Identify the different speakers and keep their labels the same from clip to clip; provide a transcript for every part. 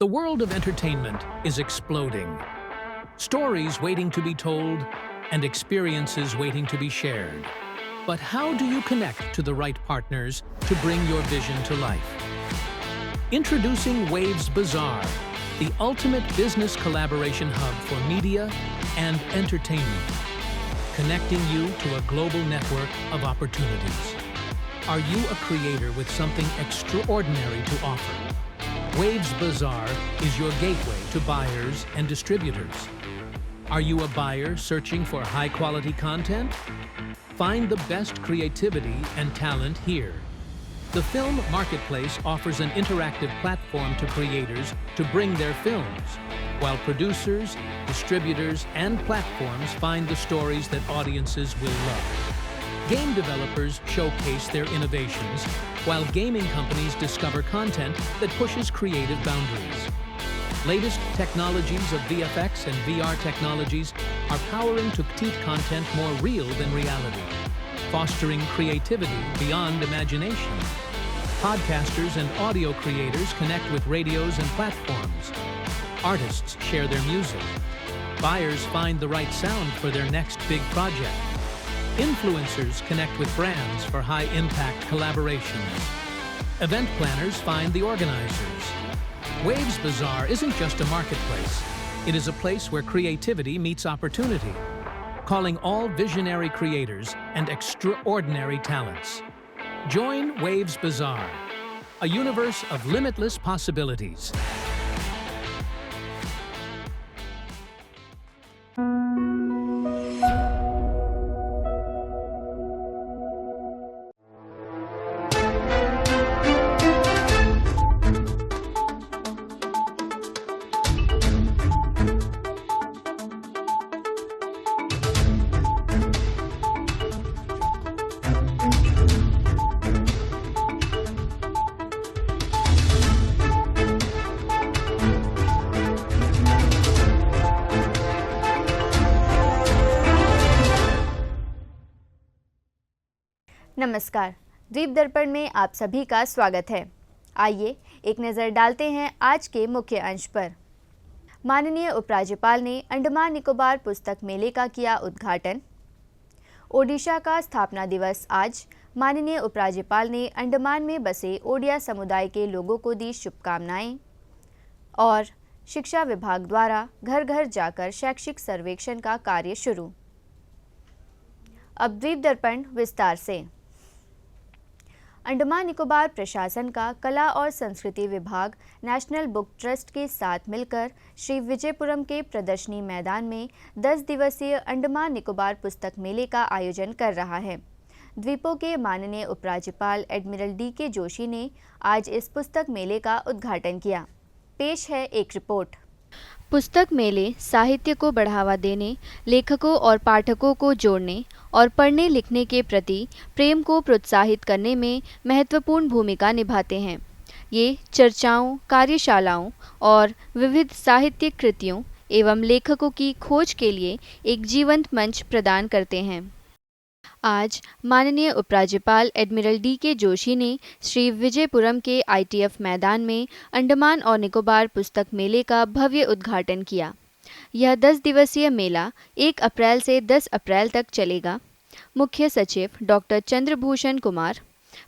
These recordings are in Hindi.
Speaker 1: The world of entertainment is exploding. Stories waiting to be told and experiences waiting to be shared. But how do you connect to the right partners to bring your vision to life? Introducing Waves Bazaar, the ultimate business collaboration hub for media and entertainment, connecting you to a global network of opportunities. Are you a creator with something extraordinary to offer? Waves Bazaar is your gateway to buyers and distributors. Are you a buyer searching for high-quality content? Find the best creativity and talent here. The Film Marketplace offers an interactive platform to creators to bring their films, while producers, distributors, and platforms find the stories that audiences will love. Game developers showcase their innovations, while gaming companies discover content that pushes creative boundaries. Latest technologies of VFX and VR technologies are powering to petite content more real than reality, fostering creativity beyond imagination. Podcasters and audio creators connect with radios and platforms. Artists share their music. Buyers find the right sound for their next big project. Influencers connect with brands for high-impact collaborations. Event planners find the organizers. Waves Bazaar isn't just a marketplace. It is a place where creativity meets opportunity, calling all visionary creators and extraordinary talents. Join Waves Bazaar, a universe of limitless possibilities.
Speaker 2: नमस्कार, द्वीप दर्पण में आप सभी का स्वागत है। आइए एक नज़र डालते हैं आज के मुख्य अंश पर। माननीय उपराज्यपाल ने अंडमान निकोबार पुस्तक मेले का किया उद्घाटन। ओडिशा का स्थापना दिवस आज। माननीय उपराज्यपाल ने अंडमान में बसे ओडिया समुदाय के लोगों को दी शुभकामनाएं। और शिक्षा विभाग द्वारा घर घर जाकर शैक्षिक सर्वेक्षण का कार्य शुरू। अब द्वीप दर्पण विस्तार से। अंडमान निकोबार प्रशासन का कला और संस्कृति विभाग नेशनल बुक ट्रस्ट के साथ मिलकर श्री विजयपुरम के प्रदर्शनी मैदान में 10 दिवसीय अंडमान निकोबार पुस्तक मेले का आयोजन कर रहा है। द्वीपों के माननीय उपराज्यपाल एडमिरल डी.के. जोशी ने आज इस पुस्तक मेले का उद्घाटन किया। पेश है एक रिपोर्ट। पुस्तक मेले साहित्य को बढ़ावा देने, लेखकों और पाठकों को जोड़ने और पढ़ने लिखने के प्रति प्रेम को प्रोत्साहित करने में महत्वपूर्ण भूमिका निभाते हैं। ये चर्चाओं, कार्यशालाओं और विविध साहित्यिक कृतियों एवं लेखकों की खोज के लिए एक जीवंत मंच प्रदान करते हैं। आज माननीय उपराज्यपाल एडमिरल डी.के. जोशी ने श्री विजयपुरम के ITF मैदान में अंडमान और निकोबार पुस्तक मेले का भव्य उद्घाटन किया। यह 10 दिवसीय मेला 1 अप्रैल से 10 अप्रैल तक चलेगा। मुख्य सचिव डॉक्टर चंद्रभूषण कुमार,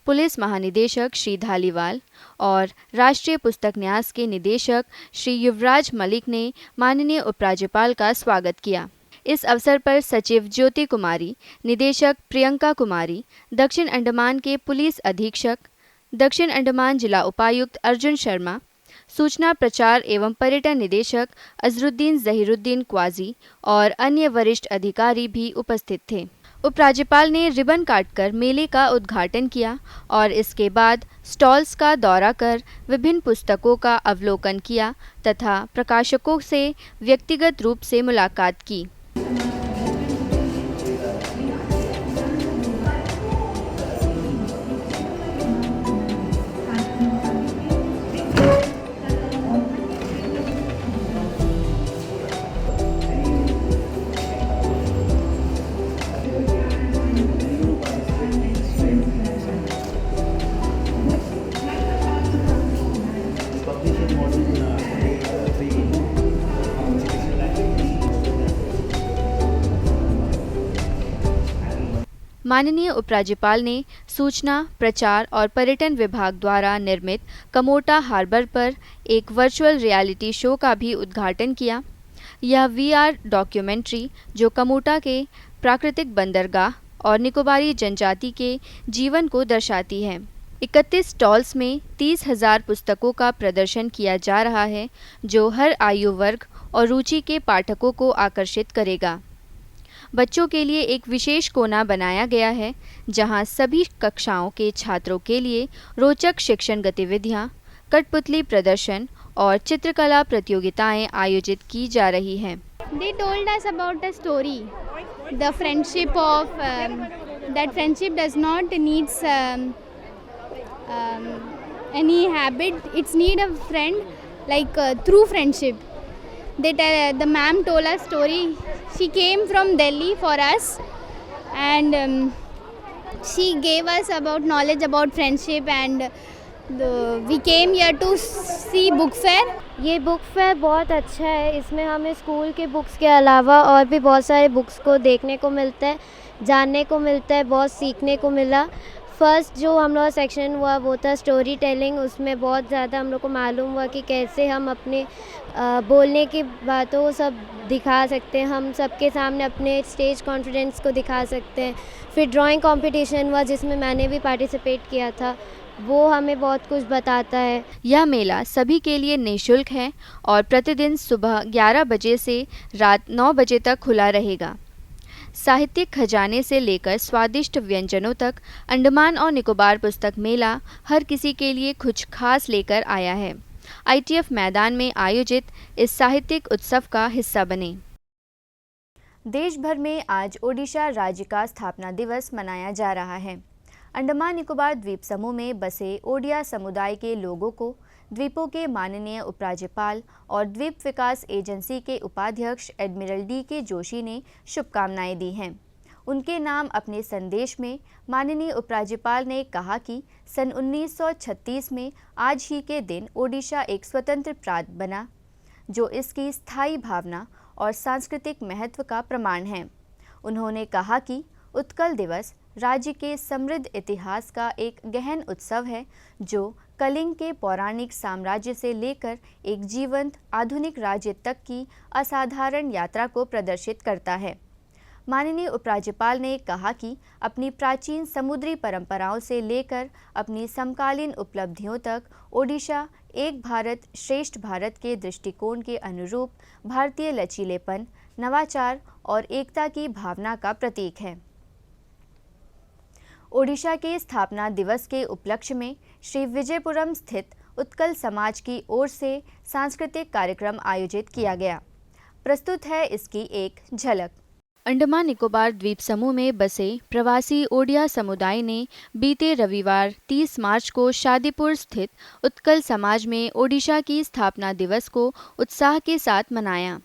Speaker 2: पुलिस महानिदेशक श्री धालीवाल और राष्ट्रीय पुस्तक न्यास के निदेशक श्री युवराज मलिक ने माननीय उपराज्यपाल का स्वागत किया। इस अवसर पर सचिव ज्योति कुमारी, निदेशक प्रियंका कुमारी, दक्षिण अंडमान के पुलिस अधीक्षक, दक्षिण अंडमान जिला उपायुक्त अर्जुन शर्मा, सूचना प्रचार एवं पर्यटन निदेशक अजरुद्दीन जहीरुद्दीन क्वाजी और अन्य वरिष्ठ अधिकारी भी उपस्थित थे। उपराज्यपाल ने रिबन काटकर मेले का उद्घाटन किया और इसके बाद स्टॉल्स का दौरा कर विभिन्न पुस्तकों का अवलोकन किया तथा प्रकाशकों से व्यक्तिगत रूप से मुलाकात की। माननीय उपराज्यपाल ने सूचना, प्रचार और पर्यटन विभाग द्वारा निर्मित कमोटा हार्बर पर एक वर्चुअल रियलिटी शो का भी उद्घाटन किया। यह वीआर डॉक्यूमेंट्री जो कमोटा के प्राकृतिक बंदरगाह और निकोबारी जनजाति के जीवन को दर्शाती है। 31 स्टॉल्स में 30,000 पुस्तकों का प्रदर्शन किया जा रहा है, जो हर आयु वर्ग और रुचि के पाठकों को आकर्षित करेगा। बच्चों के लिए एक विशेष कोना बनाया गया है, जहां सभी कक्षाओं के छात्रों के लिए रोचक शिक्षण गतिविधियां, कठपुतली प्रदर्शन और चित्रकला प्रतियोगिताएं आयोजित की जा रही हैं।
Speaker 3: They told us about a story, the friendship of that friendship does not needs any habit. It's need a friend like through friendship. The ma'am told us story. She came from Delhi for us, and she gave us about knowledge about friendship, and we came here to see book fair.
Speaker 4: ये बुक फेयर बहुत अच्छा है। इसमें हमें स्कूल के बुक्स के अलावा और भी बहुत सारे बुक्स को देखने को मिलता है, जानने को मिलता है, बहुत सीखने को मिला। फर्स्ट जो हम लोग का सेक्शन हुआ वो था स्टोरी टेलिंग। उसमें बहुत ज़्यादा हम लोग को मालूम हुआ कि कैसे हम अपने बोलने की बातों को सब दिखा सकते हैं, हम सबके सामने अपने स्टेज कॉन्फिडेंस को दिखा सकते हैं। फिर ड्राइंग कंपटीशन हुआ जिसमें मैंने भी पार्टिसिपेट किया था, वो हमें बहुत कुछ बताता है।
Speaker 2: यह मेला सभी के लिए निःशुल्क है और प्रतिदिन सुबह 11 बजे से रात 9 बजे तक खुला रहेगा। साहित्यिक खजाने से लेकर स्वादिष्ट व्यंजनों तक अंडमान और निकोबार पुस्तक मेला हर किसी के लिए कुछ खास लेकर आया है। आईटीएफ मैदान में आयोजित इस साहित्यिक उत्सव का हिस्सा बने।
Speaker 5: देश भर में आज ओडिशा राज्य का स्थापना दिवस मनाया जा रहा है। अंडमान निकोबार द्वीप समूह में बसे ओडिया समुदाय के लोगों को द्वीपों के माननीय उपराज्यपाल और द्वीप विकास एजेंसी के उपाध्यक्ष एडमिरल डी.के. जोशी ने शुभकामनाएं दी हैं। उनके नाम अपने संदेश में माननीय उपराज्यपाल ने कहा कि सन 1936 में आज ही के दिन ओडिशा एक स्वतंत्र प्रांत बना, जो इसकी स्थायी भावना और सांस्कृतिक महत्व का प्रमाण है। उन्होंने कहा कि उत्कल दिवस राज्य के समृद्ध इतिहास का एक गहन उत्सव है, जो कलिंग के पौराणिक साम्राज्य से लेकर एक जीवंत आधुनिक राज्य तक की असाधारण यात्रा को प्रदर्शित करता है। माननीय उपराज्यपाल ने कहा कि अपनी प्राचीन समुद्री परंपराओं से लेकर अपनी समकालीन उपलब्धियों तक ओडिशा एक भारत श्रेष्ठ भारत के दृष्टिकोण के अनुरूप भारतीय लचीलेपन, नवाचार और एकता की भावना का प्रतीक है। ओडिशा के स्थापना दिवस के उपलक्ष्य में श्री विजयपुरम स्थित उत्कल समाज की ओर से सांस्कृतिक कार्यक्रम आयोजित किया गया। प्रस्तुत है इसकी एक झलक।
Speaker 2: अंडमान निकोबार द्वीप समूह में बसे प्रवासी ओडिया समुदाय ने बीते रविवार 30 मार्च को शादीपुर स्थित उत्कल समाज में ओडिशा की स्थापना दिवस को उत्साह के साथ मनाया।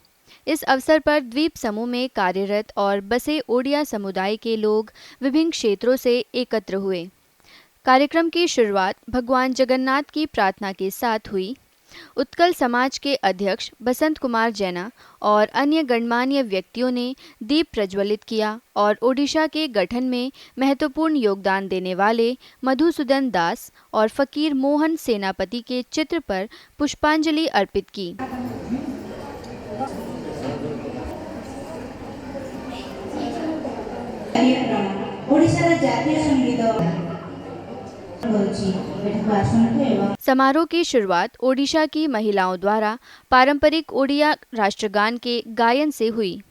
Speaker 2: इस अवसर पर द्वीप समूह में कार्यरत और बसे ओडिया समुदाय के लोग विभिन्न क्षेत्रों से एकत्र हुए। कार्यक्रम की शुरुआत भगवान जगन्नाथ की प्रार्थना के साथ हुई। उत्कल समाज के अध्यक्ष बसंत कुमार जैना और अन्य गणमान्य व्यक्तियों ने दीप प्रज्वलित किया और ओडिशा के गठन में महत्वपूर्ण योगदान देने वाले मधुसूदन दास और फकीर मोहन सेनापति के चित्र पर पुष्पांजलि अर्पित की। समारोह की शुरुआत ओडिशा की महिलाओं द्वारा पारंपरिक ओडिया राष्ट्रगान के गायन से हुई।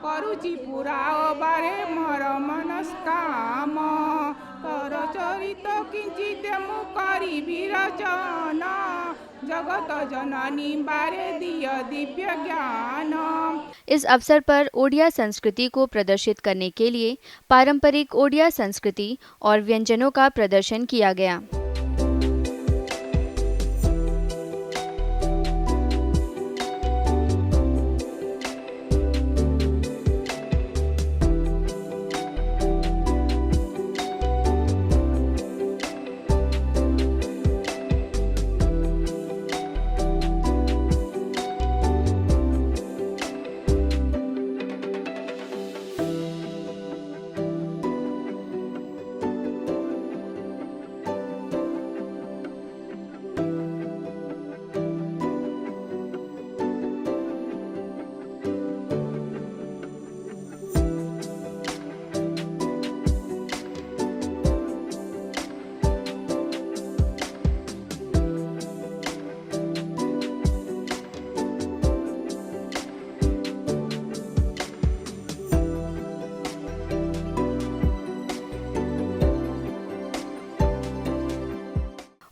Speaker 6: କରୁଛି ପୁରାଅ ବାରେ ମୋର ମନସ୍କାମ ତୋର ଚରିତ କିଞ୍ଚିତ ମୁଁ କରିବି ରଚନା जगत जननी बारे दिया दिव्य ज्ञान।
Speaker 2: इस अवसर पर ओडिया संस्कृति को प्रदर्शित करने के लिए पारंपरिक ओडिया संस्कृति और व्यंजनों का प्रदर्शन किया गया।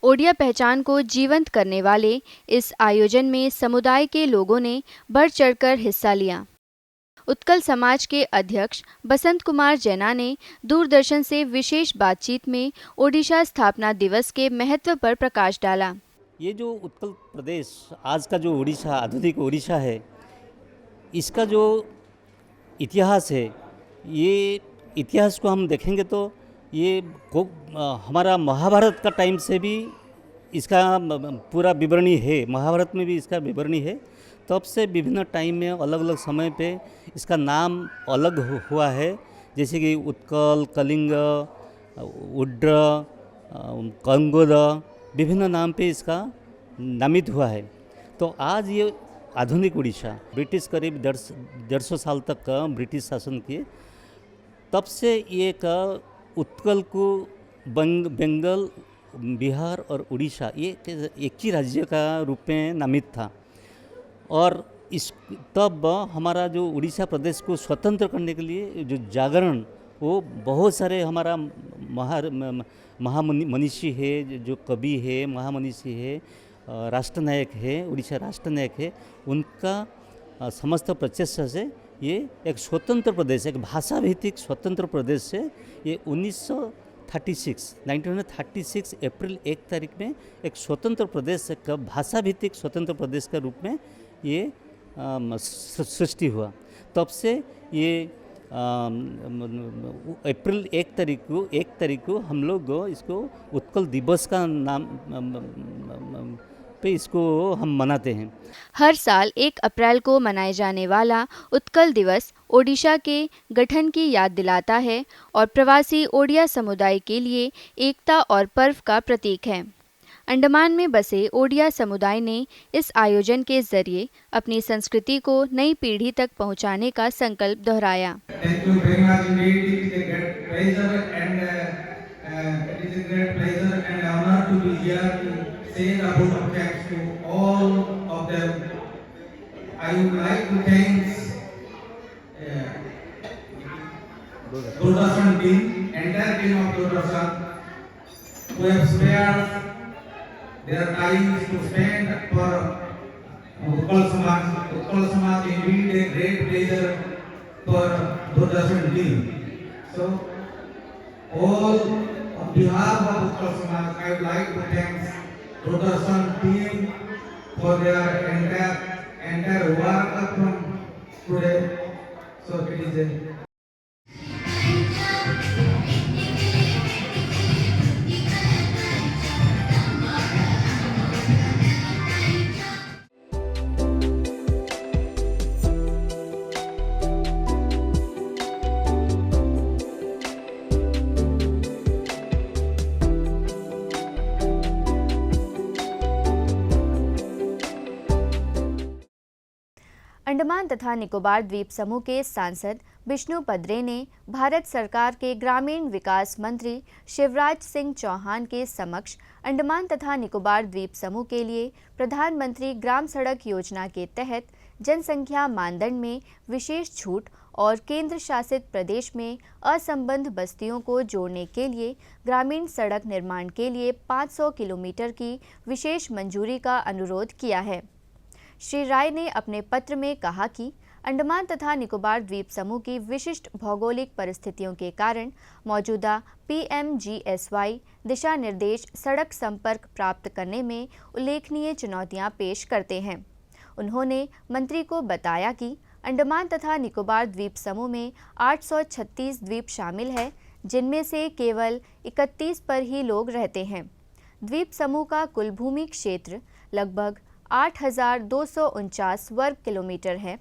Speaker 2: ओडिया पहचान को जीवंत करने वाले इस आयोजन में समुदाय के लोगों ने बढ़ चढ़कर हिस्सा लिया। उत्कल समाज के अध्यक्ष बसंत कुमार जैना ने दूरदर्शन से विशेष बातचीत में ओडिशा स्थापना दिवस के महत्व पर प्रकाश डाला।
Speaker 7: ये जो उत्कल प्रदेश, आज का जो उड़ीसा, आधुनिक उड़ीसा है, इसका जो इतिहास है, ये इतिहास को हम देखेंगे तो ये हमारा महाभारत का टाइम से भी इसका पूरा विवरणी है। महाभारत में भी इसका विवरणी है। तब से विभिन्न टाइम में अलग अलग समय पे इसका नाम अलग हुआ है, जैसे कि उत्कल, कलिंग, उड्र, कंगोद, विभिन्न नाम पे इसका नामित हुआ है। तो आज ये आधुनिक उड़ीसा, ब्रिटिश करीब 150 साल तक ब्रिटिश शासन किए, तब से ये उत्कल को बंगाल, बिहार और उड़ीसा ये एक ही राज्य का रूप में नामित था। और इस तब हमारा जो उड़ीसा प्रदेश को स्वतंत्र करने के लिए जो जागरण, वो बहुत सारे हमारा महामनीषी है, जो कवि है, महामनीषी है, राष्ट्रनायक है, उड़ीसा राष्ट्रनायक है, उनका समस्त प्रचेष्टा से ये एक स्वतंत्र प्रदेश, एक भाषा भित्तिक स्वतंत्र प्रदेश से ये 1936 अप्रैल 1 तारीख में एक स्वतंत्र प्रदेश, एक भाषा भित्तिक स्वतंत्र प्रदेश के रूप में ये सृष्टि हुआ। तब से ये अप्रैल 1 तारीख को हम लोग इसको उत्कल दिवस का नाम पे इसको हम मनाते हैं।
Speaker 2: हर साल 1 अप्रैल को मनाए जाने वाला उत्कल दिवस ओडिशा के गठन की याद दिलाता है और प्रवासी ओडिया समुदाय के लिए एकता और पर्व का प्रतीक है। अंडमान में बसे ओडिया समुदाय ने इस आयोजन के जरिए अपनी संस्कृति को नई पीढ़ी तक पहुंचाने का संकल्प दोहराया।
Speaker 8: Doordarshan team, entire team of Doordarshan, who have spared their time to spend for Utkal Samaj. Utkal Samaj indeed a great pleasure for Doordarshan team. So, all on behalf of Utkal Samaj, I would like to thank Doordarshan team for their entire work from today. So it is a
Speaker 2: Andaman तथा निकोबार द्वीप समूह के सांसद विष्णु पदरे ने भारत सरकार के ग्रामीण विकास मंत्री शिवराज सिंह चौहान के समक्ष अंडमान तथा निकोबार द्वीप समूह के लिए प्रधानमंत्री ग्राम सड़क योजना के तहत जनसंख्या मानदंड में विशेष छूट और केंद्र शासित प्रदेश में असंबद्ध बस्तियों को जोड़ने के लिए ग्रामीण सड़क निर्माण के लिए 500 किलोमीटर की विशेष मंजूरी का अनुरोध किया है। श्री राय ने अपने पत्र में कहा कि अंडमान तथा निकोबार द्वीप समूह की विशिष्ट भौगोलिक परिस्थितियों के कारण मौजूदा PMGSY दिशा निर्देश सड़क संपर्क प्राप्त करने में उल्लेखनीय चुनौतियां पेश करते हैं। उन्होंने मंत्री को बताया कि अंडमान तथा निकोबार द्वीप समूह में 836 द्वीप शामिल है, जिनमें से केवल 31 पर ही लोग रहते हैं। द्वीप समूह का कुल भूमि क्षेत्र लगभग 8,249 वर्ग किलोमीटर है।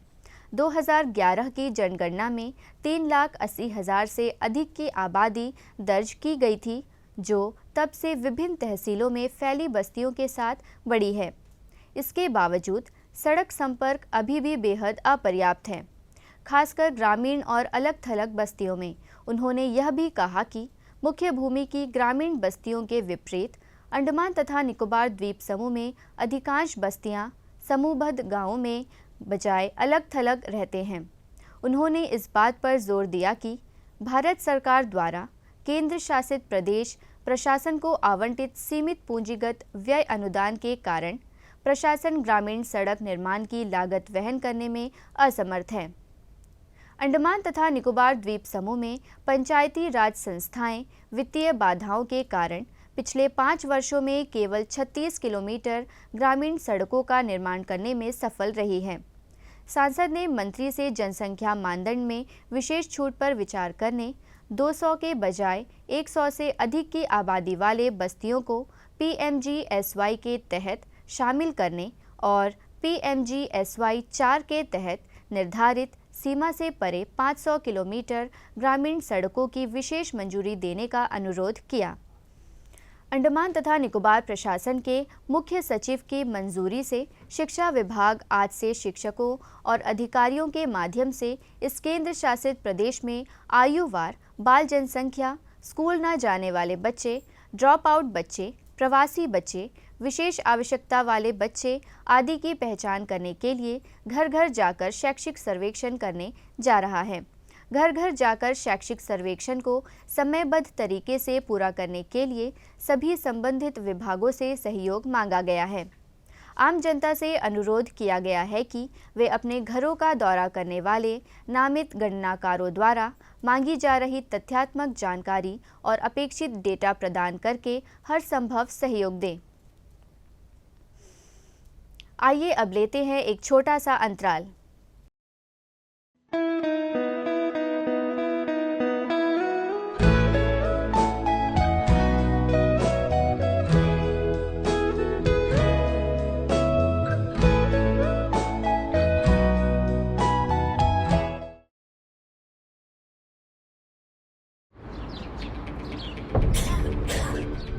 Speaker 2: 2011 की जनगणना में 3,80,000 से अधिक की आबादी दर्ज की गई थी, जो तब से विभिन्न तहसीलों में फैली बस्तियों के साथ बढ़ी है। इसके बावजूद सड़क संपर्क अभी भी बेहद अपर्याप्त है, खासकर ग्रामीण और अलग-थलग बस्तियों में। उन्होंने यह भी कहा कि मुख्य भूमि की ग्रामीण बस्तियों के विपरीत अंडमान तथा निकोबार द्वीप समूह में अधिकांश बस्तियां समूहबद्ध गांवों में बजाय अलग-थलग रहते हैं। उन्होंने इस बात पर जोर दिया कि भारत सरकार द्वारा केंद्र शासित प्रदेश प्रशासन को आवंटित सीमित पूंजीगत व्यय अनुदान के कारण प्रशासन ग्रामीण सड़क निर्माण की लागत वहन करने में असमर्थ है। अंडमान तथा निकोबार द्वीप समूह में पंचायती राज संस्थाएं वित्तीय बाधाओं के कारण पिछले 5 वर्षों में केवल 36 किलोमीटर ग्रामीण सड़कों का निर्माण करने में सफल रही है। सांसद ने मंत्री से जनसंख्या मानदंड में विशेष छूट पर विचार करने, 200 के बजाय 100 से अधिक की आबादी वाले बस्तियों को PMGSY के तहत शामिल करने और PMGSY 4 के तहत निर्धारित सीमा से परे 500 किलोमीटर ग्रामीण सड़कों की विशेष मंजूरी देने का अनुरोध किया। अंडमान तथा निकोबार प्रशासन के मुख्य सचिव की मंजूरी से शिक्षा विभाग आज से शिक्षकों और अधिकारियों के माध्यम से इस केंद्र शासित प्रदेश में आयुवार बाल जनसंख्या, स्कूल न जाने वाले बच्चे, ड्रॉप आउट बच्चे, प्रवासी बच्चे, विशेष आवश्यकता वाले बच्चे आदि की पहचान करने के लिए घर घर जाकर शैक्षिक सर्वेक्षण करने जा रहा है। घर घर जाकर शैक्षिक सर्वेक्षण को समयबद्ध तरीके से पूरा करने के लिए सभी संबंधित विभागों से सहयोग मांगा गया है। आम जनता से अनुरोध किया गया है कि वे अपने घरों का दौरा करने वाले नामित गणनाकारों द्वारा मांगी जा रही तथ्यात्मक जानकारी और अपेक्षित डेटा प्रदान करके हर संभव सहयोग दें। आइए अब लेते हैं एक छोटा सा अंतराल।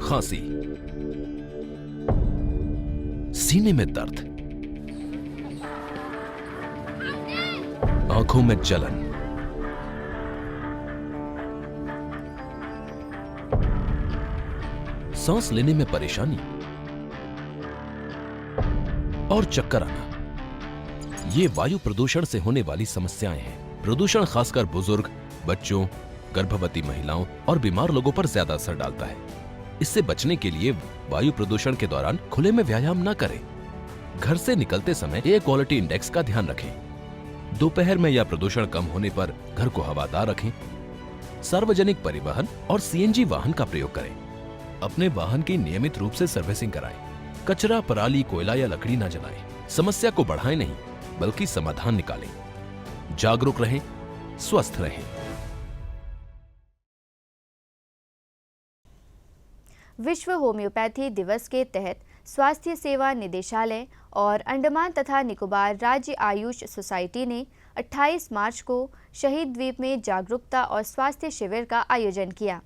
Speaker 9: खांसी, सीने में दर्द, आंखों में जलन, सांस लेने में परेशानी और चक्कर आना, ये वायु प्रदूषण से होने वाली समस्याएं हैं। प्रदूषण खासकर बुजुर्ग, बच्चों, गर्भवती महिलाओं और बीमार लोगों पर ज्यादा असर डालता है। इससे बचने के लिए वायु प्रदूषण के दौरान खुले में व्यायाम न करें। घर से निकलते समय एयर क्वालिटी इंडेक्स का ध्यान रखें। दोपहर में या प्रदूषण कम होने पर घर को हवादार रखें। सार्वजनिक परिवहन और CNG वाहन का प्रयोग करें। अपने वाहन की नियमित रूप से सर्विसिंग कराएं। कचरा, पराली, कोयला या लकड़ी न जलाएं। समस्या को बढ़ाएं नहीं, बल्कि समाधान निकालें। जागरूक रहें, स्वस्थ रहें।
Speaker 2: विश्व होम्योपैथी दिवस के तहत स्वास्थ्य सेवा निदेशालय और अंडमान तथा निकोबार राज्य आयुष सोसाइटी ने 28 मार्च को शहीद द्वीप में जागरूकता और स्वास्थ्य शिविर का आयोजन किया।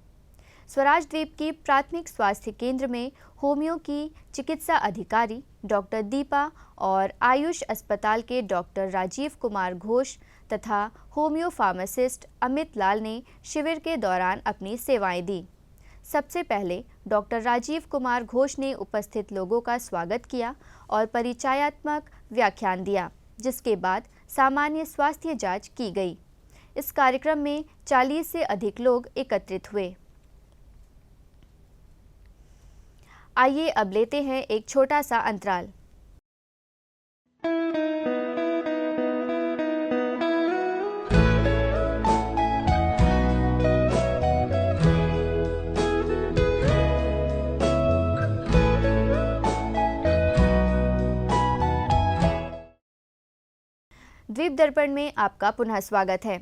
Speaker 2: स्वराज द्वीप की प्राथमिक स्वास्थ्य केंद्र में होमियो की चिकित्सा अधिकारी डॉक्टर दीपा और आयुष अस्पताल के डॉक्टर राजीव कुमार घोष तथा होमियो फार्मासिस्ट अमित लाल ने शिविर के दौरान अपनी सेवाएं दी। सबसे पहले डॉक्टर राजीव कुमार घोष ने उपस्थित लोगों का स्वागत किया और परिचयात्मक व्याख्यान दिया, जिसके बाद सामान्य स्वास्थ्य जांच की गई। इस कार्यक्रम में 40 से अधिक लोग एकत्रित हुए। आइए अब लेते हैं एक छोटा सा अंतराल। द्वीप दर्पण में आपका पुनः स्वागत है।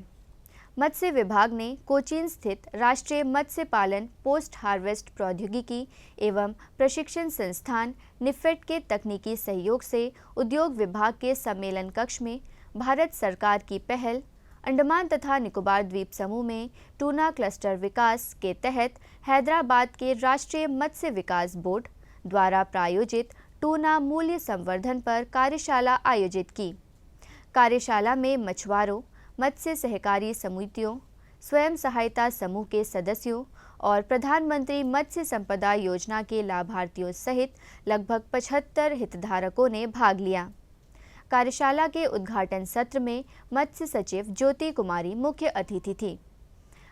Speaker 2: मत्स्य विभाग ने कोचीन स्थित राष्ट्रीय मत्स्य पालन पोस्ट हार्वेस्ट प्रौद्योगिकी एवं प्रशिक्षण संस्थान निफेड के तकनीकी सहयोग से उद्योग विभाग के सम्मेलन कक्ष में भारत सरकार की पहल अंडमान तथा निकोबार द्वीप समूह में टूना क्लस्टर विकास के तहत हैदराबाद के राष्ट्रीय मत्स्य विकास बोर्ड द्वारा प्रायोजित टूना मूल्य संवर्धन पर कार्यशाला आयोजित की। कार्यशाला में मछुआरों, मत्स्य सहकारी समितियों, स्वयं सहायता समूह के सदस्यों और प्रधानमंत्री मत्स्य संपदा योजना के लाभार्थियों सहित लगभग 75 हितधारकों ने भाग लिया। कार्यशाला के उद्घाटन सत्र में मत्स्य सचिव ज्योति कुमारी मुख्य अतिथि थी।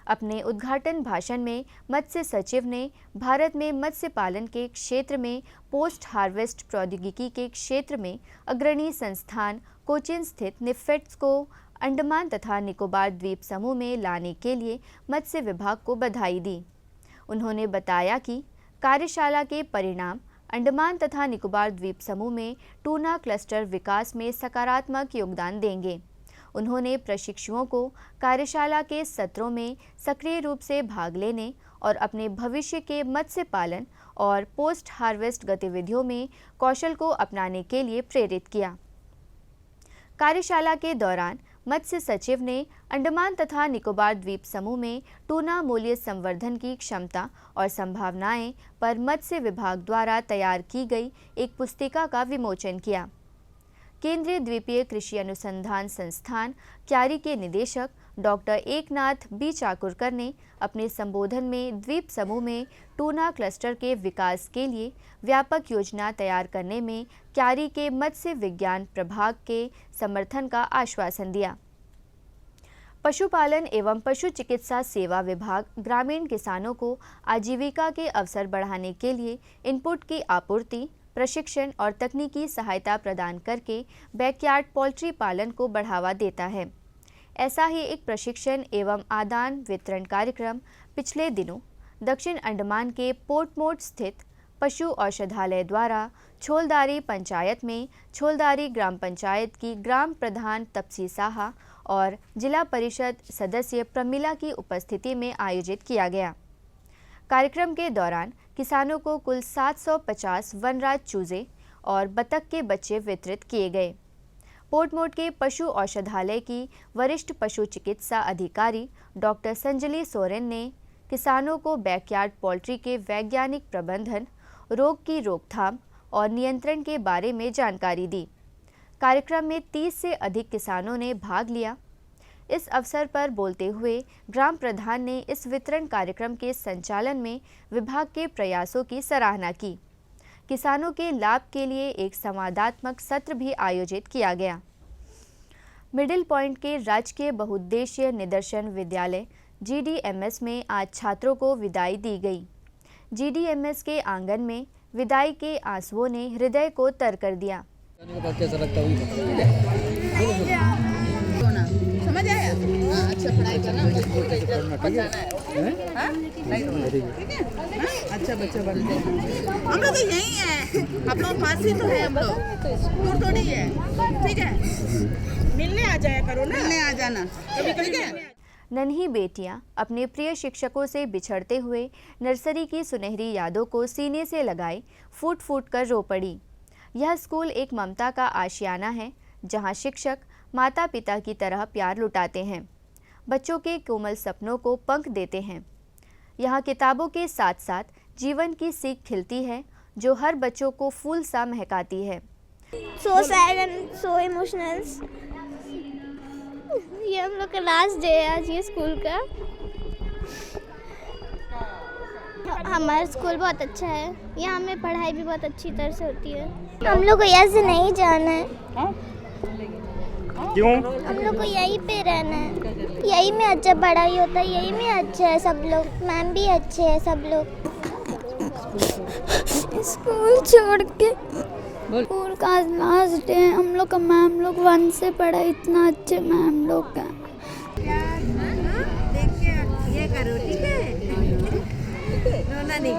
Speaker 2: अपने उद्घाटन भाषण में मत्स्य सचिव ने भारत में मत्स्य पालन के क्षेत्र में पोस्ट हार्वेस्ट प्रौद्योगिकी के क्षेत्र में अग्रणी संस्थान कोचीन स्थित निफेट्स को अंडमान तथा निकोबार द्वीप समूह में लाने के लिए मत्स्य विभाग को बधाई दी। उन्होंने बताया कि कार्यशाला के परिणाम अंडमान तथा निकोबार द्वीप समूह में टूना क्लस्टर विकास में सकारात्मक योगदान देंगे। उन्होंने प्रशिक्षुओं को कार्यशाला के सत्रों में सक्रिय रूप से भाग लेने और अपने भविष्य के मत्स्य पालन और पोस्ट हार्वेस्ट गतिविधियों में कौशल को अपनाने के लिए प्रेरित किया। कार्यशाला के दौरान मत्स्य सचिव ने अंडमान तथा निकोबार द्वीप समूह में टूना मूल्य संवर्धन की क्षमता और संभावनाएं पर मत्स्य विभाग द्वारा तैयार की गई एक पुस्तिका का विमोचन किया। केंद्रीय द्वीपीय कृषि अनुसंधान संस्थान क्यारी के निदेशक डॉक्टर एकनाथ बी चाकुरकर ने अपने संबोधन में द्वीप समूह में टूना क्लस्टर के विकास के लिए व्यापक योजना तैयार करने में क्यारी के मत्स्य विज्ञान प्रभाग के समर्थन का आश्वासन दिया। पशुपालन एवं पशु चिकित्सा सेवा विभाग ग्रामीण किसानों को आजीविका के अवसर बढ़ाने के लिए इनपुट की आपूर्ति, प्रशिक्षण और तकनीकी सहायता प्रदान करके बैकयार्ड पोल्ट्री पालन को बढ़ावा देता है। ऐसा ही एक प्रशिक्षण एवं आदान वितरण कार्यक्रम पिछले दिनों दक्षिण अंडमान के पोर्टमोट स्थित पशु औषधालय द्वारा छोलदारी पंचायत में छोलदारी ग्राम पंचायत की ग्राम प्रधान तपसी साहा और जिला परिषद सदस्य प्रमिला की उपस्थिति में आयोजित किया गया। कार्यक्रम के दौरान किसानों को कुल 750 वनराज चूजे और बतख के बच्चे वितरित किए गए। पोर्टमोट के पशु औषधालय की वरिष्ठ पशु चिकित्सा अधिकारी डॉक्टर संजली सोरेन ने किसानों को बैकयार्ड पोल्ट्री के वैज्ञानिक प्रबंधन, रोग की रोकथाम और नियंत्रण के बारे में जानकारी दी। कार्यक्रम में 30 से अधिक किसानों ने भाग लिया। इस अवसर पर बोलते हुए ग्राम प्रधान ने इस वितरण कार्यक्रम के संचालन में विभाग के प्रयासों की सराहना की। किसानों के लाभ के लिए एक संवादात्मक सत्र भी आयोजित किया गया। मिडिल पॉइंट के राजकीय बहुउद्देशीय निदर्शन विद्यालय GDMS में आज छात्रों को विदाई दी गई। GDMS के आंगन में विदाई के आंसुओं ने हृदय को तर कर दिया।
Speaker 10: समझ आया? अच्छा पढ़ाई करना, अच्छा बच्चा बन गया। हम लोग तो यही है, हम लोग पास ही तो है, हम लोग दूर तो नहीं है। ठीक है, मिलने आ जाया करो ना, मिलने आ जाना कभी कभी। ठीक है।
Speaker 2: नन्ही बेटियां अपने प्रिय शिक्षकों से बिछड़ते हुए नर्सरी की सुनहरी यादों को सीने से लगाए फूट फूट कर रो पड़ी। यह स्कूल एक ममता का आशियाना है, जहां शिक्षक माता पिता की तरह प्यार लुटाते हैं, बच्चों के कोमल सपनों को पंख देते हैं। यहाँ किताबों के साथ साथ जीवन की सीख खिलती है, जो हर बच्चों को फूल सा महकाती है।
Speaker 11: So sad and so emotional. ये हम लोग का लास्ट डे है आज ये स्कूल का। हमारा स्कूल बहुत अच्छा है, यहाँ में पढ़ाई भी बहुत अच्छी तरह से होती है। हम लोग को यहाँ से नहीं जाना है।
Speaker 12: क्यों?
Speaker 11: हम लोग को यहीं पे रहना है, यहीं में अच्छा पढ़ाई होता है, यहीं में अच्छा है सब लोग, मैम भी अच्छे हैं सब लोग।
Speaker 13: स्कूल छोड़ के स्कूल का आज लास्ट डे है। हम लोग का मैम लोग 1 से पढ़ा, इतना अच्छे मैम लोग का।
Speaker 10: देख के ये करो, ठीक है? रोना नहीं,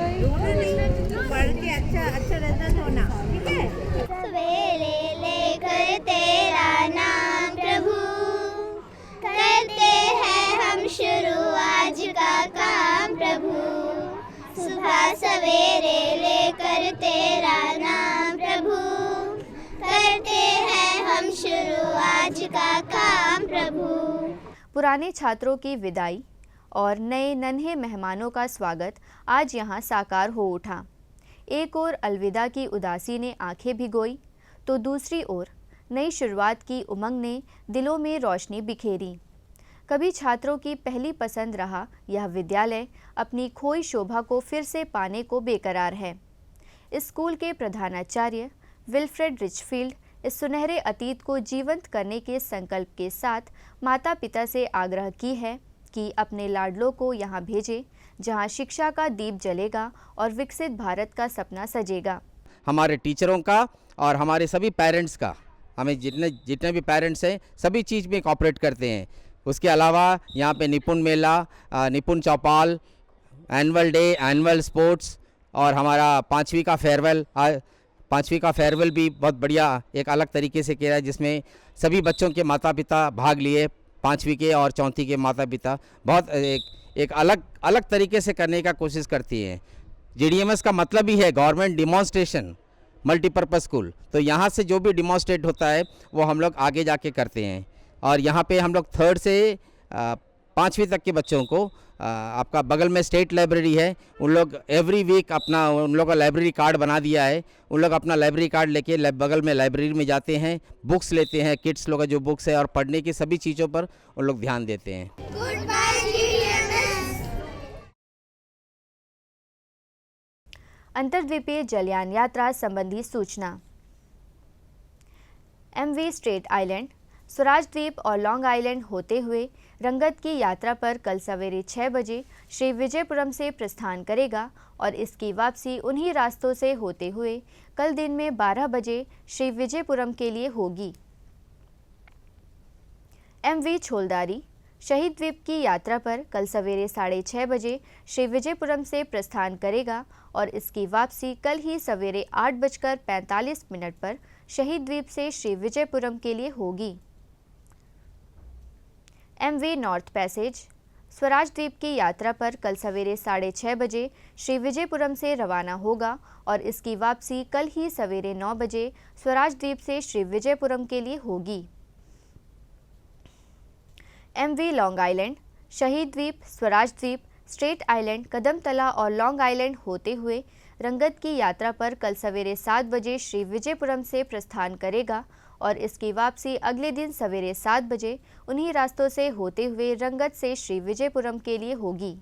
Speaker 10: पढ़ के अच्छा रिजल्ट होना, ठीक है?
Speaker 11: सवेरे लेकर तेरा नाम प्रभु, करते हैं हम शुरू आज का काम प्रभु। सुबह सवेरे लेकर तेरा नाम प्रभु, करते हैं हम शुरू आज का काम प्रभु।
Speaker 2: पुराने छात्रों की विदाई और नए नन्हे मेहमानों का स्वागत आज यहाँ साकार हो उठा। एक ओर अलविदा की उदासी ने आंखें भिगोई, तो दूसरी ओर नई शुरुआत की उमंग ने दिलों में रोशनी बिखेरी। कभी छात्रों की पहली पसंद रहा यह विद्यालय अपनी खोई शोभा को फिर से पाने को बेकरार है। इस स्कूल के प्रधानाचार्य विल्फ्रेड रिचफील्ड इस सुनहरे अतीत को जीवंत करने के संकल्प के साथ माता पिता से आग्रह की है
Speaker 5: कि अपने लाडलों को यहाँ भेजें, जहाँ शिक्षा का दीप जलेगा और विकसित भारत का सपना सजेगा।
Speaker 14: हमारे टीचरों का और हमारे सभी पेरेंट्स का, हमें जितने भी पेरेंट्स हैं सभी चीज़ में कोऑपरेट करते हैं। उसके अलावा यहाँ पे निपुण मेला, निपुण चौपाल, एनुअल डे, एनुअल स्पोर्ट्स और हमारा पाँचवीं का फेयरवेल भी बहुत बढ़िया एक अलग तरीके से किया है, जिसमें सभी बच्चों के माता पिता भाग लिए। पाँचवीं के और चौथी के माता पिता बहुत एक अलग तरीके से करने का कोशिश करती हैं। GDMS का मतलब ही है गवर्नमेंट डिमॉन्स्ट्रेशन मल्टीपर्पज़ स्कूल। तो यहाँ से जो भी डिमॉन्स्ट्रेट होता है वो हम लोग आगे जाके करते हैं। और यहाँ पे हम लोग 3rd से 5वीं तक के बच्चों को आपका बगल में स्टेट लाइब्रेरी है, उन लोग एवरी वीक उन लोग का लाइब्रेरी कार्ड बना दिया है। उन लोग अपना लाइब्रेरी कार्ड लेके बगल में लाइब्रेरी में जाते हैं, बुक्स लेते हैं, किड्स लोग का जो बुक्स है और पढ़ने की सभी चीज़ों पर उन लोग ध्यान देते हैं।
Speaker 11: Goodbye GDMS।
Speaker 5: अंतर्द्वीपीय जलयान यात्रा संबंधी सूचना। MV स्ट्रेट आइलैंड, स्वराज द्वीप और लॉन्ग आइलैंड होते हुए रंगत की यात्रा पर कल सवेरे 6 बजे श्री विजयपुरम से प्रस्थान करेगा और इसकी वापसी उन्हीं रास्तों से होते हुए कल दिन में 12 बजे श्री विजयपुरम के लिए होगी। MV छोलदारी शहीद द्वीप की यात्रा पर कल सवेरे 6:30 बजे श्री विजयपुरम से प्रस्थान करेगा और इसकी वापसी कल ही सवेरे 8:45 पर शहीद द्वीप से श्री विजयपुरम के लिए होगी। MV नॉर्थ पैसेज स्वराज द्वीप की यात्रा पर कल सवेरे 6:30 बजे श्री विजयपुरम से रवाना होगा और इसकी वापसी कल ही सवेरे 9 बजे स्वराज द्वीप से श्री विजयपुरम के लिए होगी। MV लॉन्ग आइलैंड शहीद द्वीप, स्वराज द्वीप, स्ट्रेट आइलैंड, कदमतला और लॉन्ग आइलैंड होते हुए रंगत की यात्रा पर कल सवेरे 7 बजे श्री विजयपुरम से प्रस्थान करेगा और इसकी वापसी अगले दिन सवेरे 7 बजे उन्हीं रास्तों से होते हुए रंगत से श्री विजयपुरम के लिए होगी।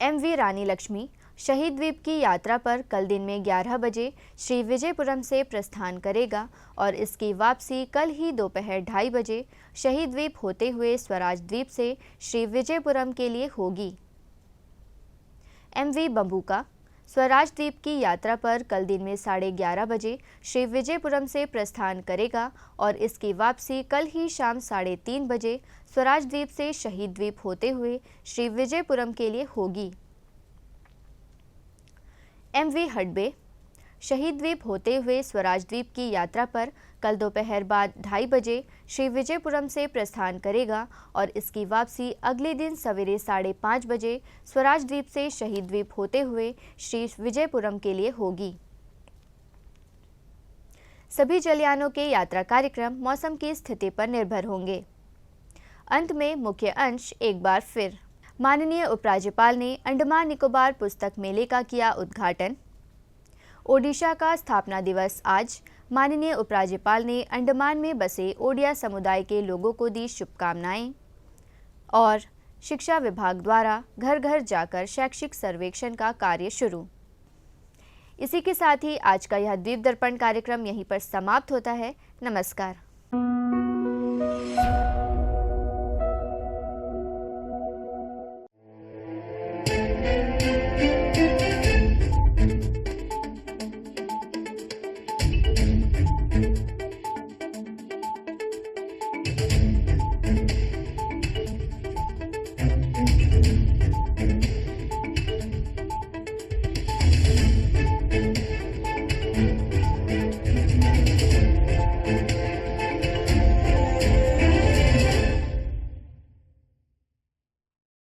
Speaker 5: MV रानी लक्ष्मी शहीद द्वीप की यात्रा पर कल दिन में 11 बजे श्री विजयपुरम से प्रस्थान करेगा और इसकी वापसी कल ही दोपहर 2:30 बजे शहीद द्वीप होते हुए स्वराज द्वीप से श्री विजयपुरम के लिए होगी। MV बंबूका स्वराज द्वीप की यात्रा पर कल दिन में 11:30 बजे श्री विजयपुरम से प्रस्थान करेगा और इसकी वापसी कल ही शाम 3:30 बजे स्वराज द्वीप से शहीद द्वीप होते हुए श्री विजयपुरम के लिए होगी। MV हडबे शहीद द्वीप होते हुए स्वराज द्वीप की यात्रा पर कल दोपहर बाद 2:30 बजे श्री विजयपुरम से प्रस्थान करेगा और इसकी वापसी अगले दिन सवेरे 5:30 बजे स्वराज द्वीप से शहीद द्वीप होते हुए श्री विजयपुरम के लिए होगी। सभी जलयानों के यात्रा कार्यक्रम मौसम की स्थिति पर निर्भर होंगे। अंत में मुख्य अंश एक बार फिर। माननीय उपराज्यपाल ने अंडमान निकोबार पुस्तक मेले का किया उद्घाटन। ओडिशा का स्थापना दिवस आज, माननीय उपराज्यपाल ने अंडमान में बसे ओडिया समुदाय के लोगों को दी शुभकामनाएं। और शिक्षा विभाग द्वारा घर घर जाकर शैक्षिक सर्वेक्षण का कार्य शुरू। इसी के साथ ही आज का यह द्वीप दर्पण कार्यक्रम यहीं पर समाप्त होता है। नमस्कार।